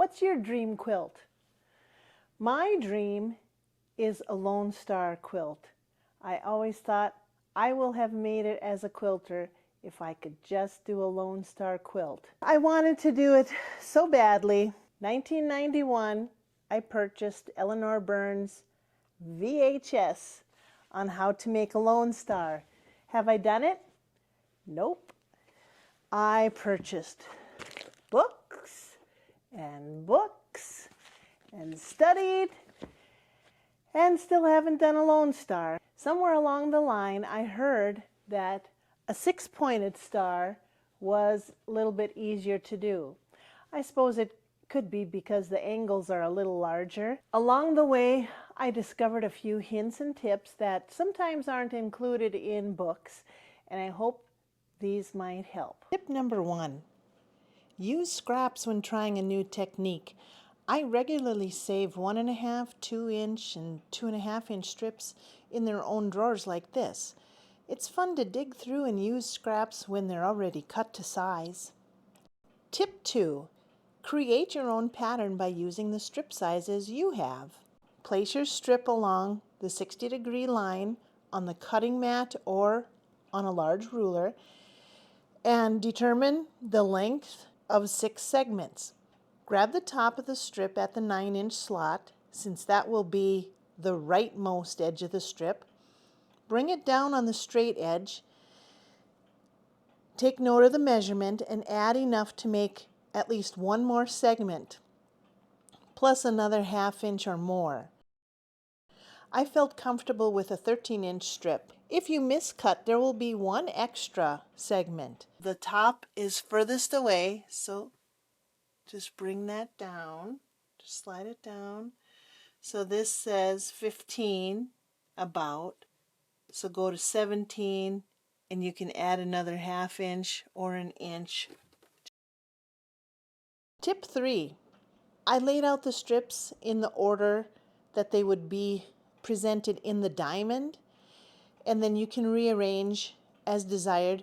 What's your dream quilt? My dream is a Lone Star quilt. I always thought I will have made it as a quilter if I could just do a Lone Star quilt. I wanted to do it so badly. 1991, I purchased Eleanor Burns' VHS on how to make a Lone Star. Have I done it? Nope. I purchased books and books and studied and still haven't done a Lone Star. Somewhere along the line I heard that a 6-pointed star was a little bit easier to do. I suppose it could be because the angles are a little larger. Along the way I discovered a few hints and tips that sometimes aren't included in books, and I hope these might help. Tip number 1. Use scraps when trying a new technique. I regularly save 1.5, 2-inch and 2.5-inch strips in their own drawers like this. It's fun to dig through and use scraps when they're already cut to size. Tip 2. Create your own pattern by using the strip sizes you have. Place your strip along the 60-degree line on the cutting mat or on a large ruler and determine the length of 6 segments. Grab the top of the strip at the 9-inch slot, since that will be the rightmost edge of the strip. Bring it down on the straight edge. Take note of the measurement and add enough to make at least one more segment, plus another 1/2 inch or more. I felt comfortable with a 13-inch strip. If you miscut, there will be one extra segment. The top is furthest away, so just bring that down, just slide it down. So this says 15 about, so go to 17 and you can add another 1/2 inch or an inch. Tip 3. I laid out the strips in the order that they would be presented in the diamond, and then you can rearrange as desired.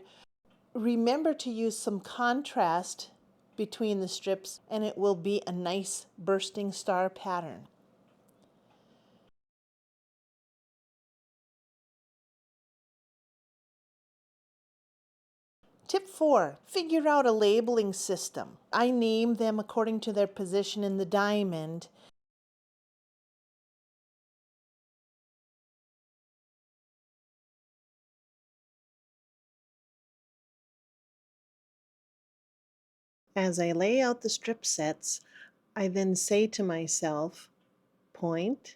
Remember to use some contrast between the strips and it will be a nice bursting star pattern. Tip 4. Figure out a labeling system. I name them according to their position in the diamond. As I lay out the strip sets, I then say to myself, point,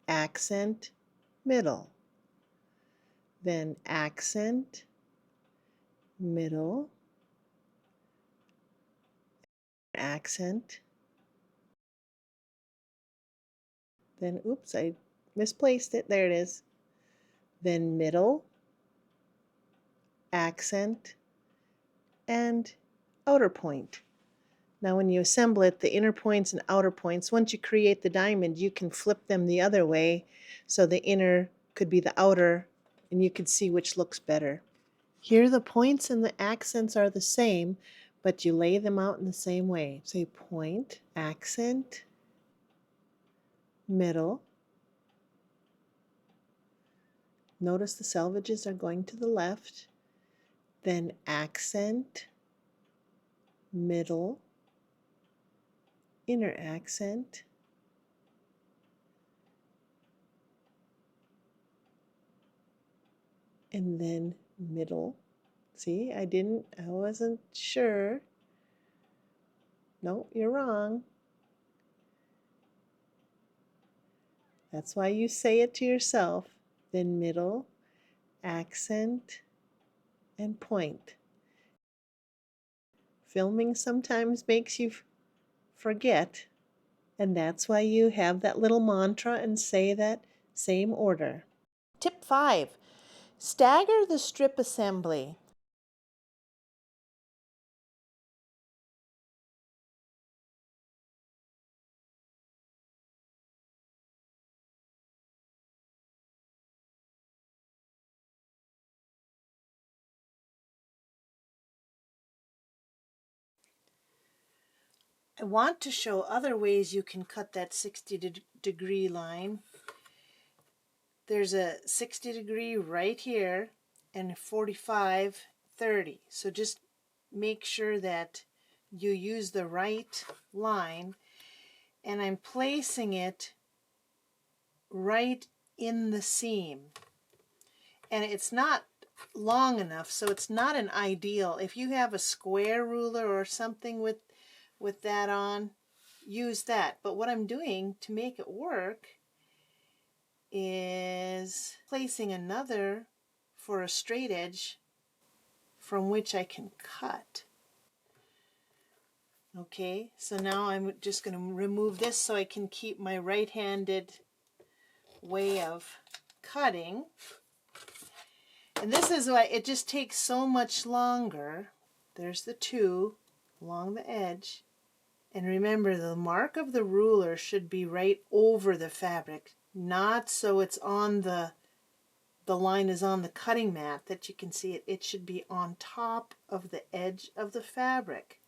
accent, middle. Then accent, middle, accent. Then, oops, I misplaced it. There it is. Then middle, accent, and outer point. Now when you assemble it, the inner points and outer points, once you create the diamond, you can flip them the other way, so the inner could be the outer, and you could see which looks better. Here the points and the accents are the same, but you lay them out in the same way. Say point, accent, middle. Notice the selvages are going to the left, then accent, middle, inner accent, and then middle. See, I wasn't sure. No, you're wrong. That's why you say it to yourself. Then middle, accent, and point. Filming sometimes makes you forget, and that's why you have that little mantra and say that same order. Tip 5. Stagger the strip assembly. I want to show other ways you can cut that 60-degree line. There's a 60 degree right here and a 45, 30. So just make sure that you use the right line, and I'm placing it right in the seam. And it's not long enough, so it's not an ideal. If you have a square ruler or something with that on, use that. But what I'm doing to make it work is placing another for a straight edge from which I can cut. Okay, so now I'm just going to remove this so I can keep my right-handed way of cutting. And this is why it just takes so much longer. There's the two along the edge. And remember, the mark of the ruler should be right over the fabric, not so it's on the line is on the cutting mat that you can see it. It should be on top of the edge of the fabric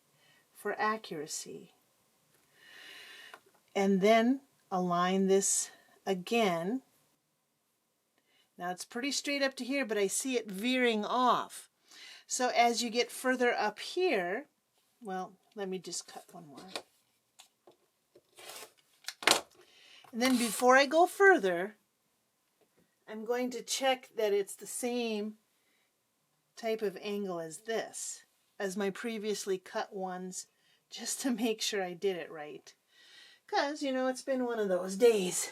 for accuracy. And then align this again. Now it's pretty straight up to here, but I see it veering off. So as you get further up here, well, let me just cut one more. And then before I go further, I'm going to check that it's the same type of angle as this, as my previously cut ones, just to make sure I did it right. Because, you know, it's been one of those days.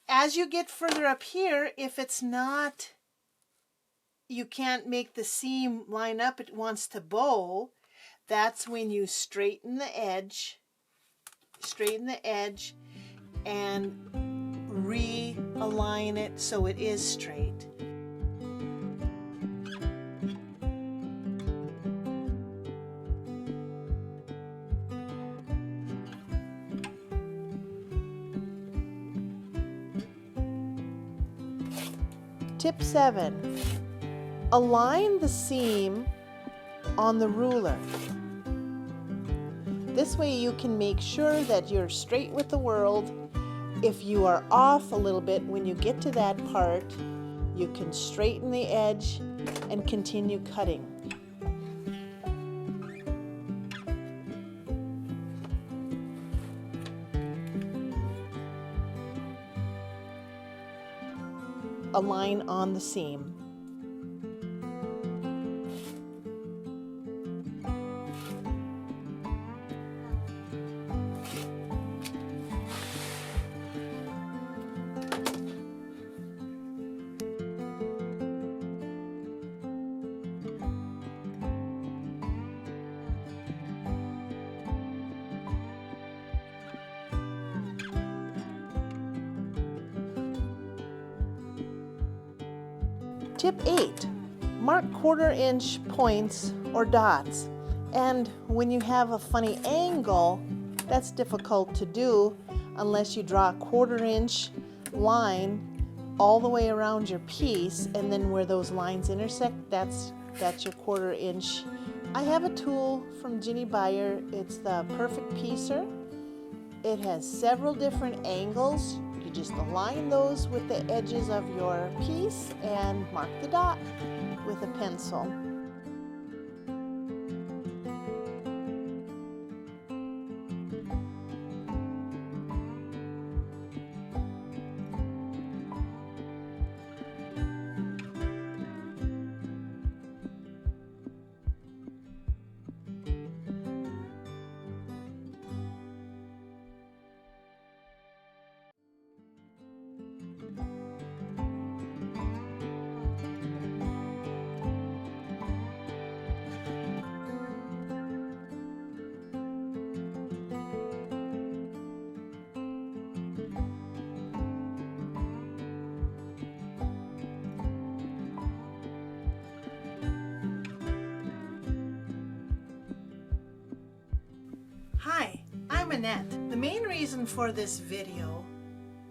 As you get further up here, if it's not, you can't make the seam line up, it wants to bow, that's when you straighten the edge and realign it so it is straight. Tip 7. Align the seam on the ruler. This way you can make sure that you're straight with the world. If you are off a little bit when you get to that part, you can straighten the edge and continue cutting. Align on the seam. Tip 8. Mark 1/4 inch points or dots. And when you have a funny angle, that's difficult to do unless you draw a 1/4 inch line all the way around your piece, and then where those lines intersect, that's your 1/4 inch. I have a tool from Ginny Beyer. It's the Perfect Piecer. It has several different angles. You just align those with the edges of your piece and mark the dot with a pencil. Hi, I'm Annette. The main reason for this video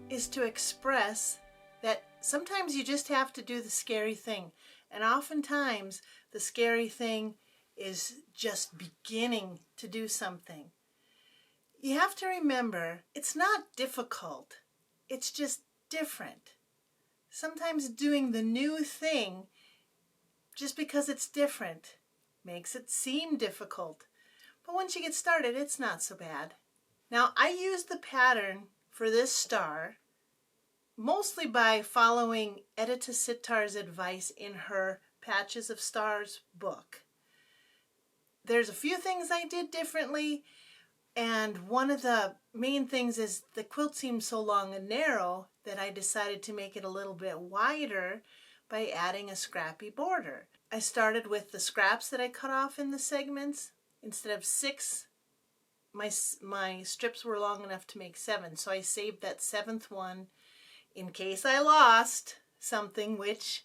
is to express that sometimes you just have to do the scary thing. And oftentimes the scary thing is just beginning to do something. You have to remember, it's not difficult. It's just different. Sometimes doing the new thing, just because it's different, makes it seem difficult. But once you get started, it's not so bad. Now, I used the pattern for this star mostly by following Edita Sittar's advice in her Patches of Stars book. There's a few things I did differently, and one of the main things is the quilt seemed so long and narrow that I decided to make it a little bit wider by adding a scrappy border. I started with the scraps that I cut off in the segments. Instead of 6, my strips were long enough to make 7, so I saved that 7th one in case I lost something, which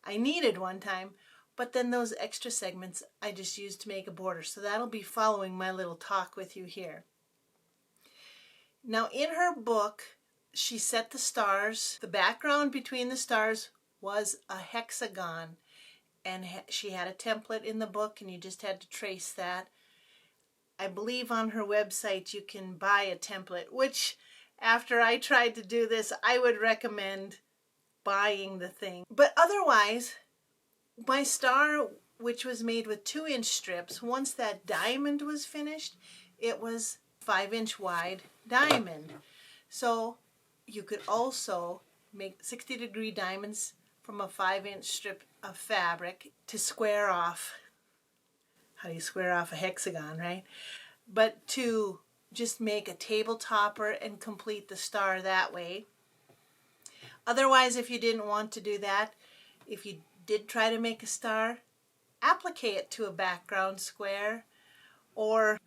I needed one time. But then those extra segments I just used to make a border. So that'll be following my little talk with you here. Now in her book, she set the stars. The background between the stars was a hexagon. And she had a template in the book, and you just had to trace that. I believe on her website you can buy a template, which after I tried to do this, I would recommend buying the thing. But otherwise, my star, which was made with 2-inch strips, once that diamond was finished, it was 5-inch wide diamond. So you could also make 60-degree diamonds from a 5-inch strip of fabric to square off. How do you square off a hexagon, right? But to just make a table topper and complete the star that way. Otherwise, if you didn't want to do that, if you did try to make a star, applique it to a background square, or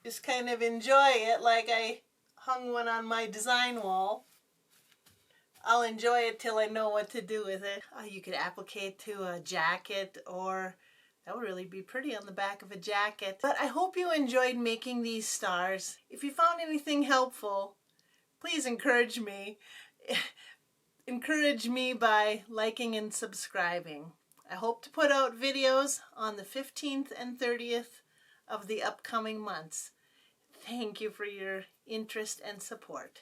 just kind of enjoy it like I hung one on my design wall. I'll enjoy it till I know what to do with it. You could applique it to a jacket, or that would really be pretty on the back of a jacket. But I hope you enjoyed making these stars. If you found anything helpful, please encourage me. Encourage me by liking and subscribing. I hope to put out videos on the 15th and 30th of the upcoming months. Thank you for your interest and support.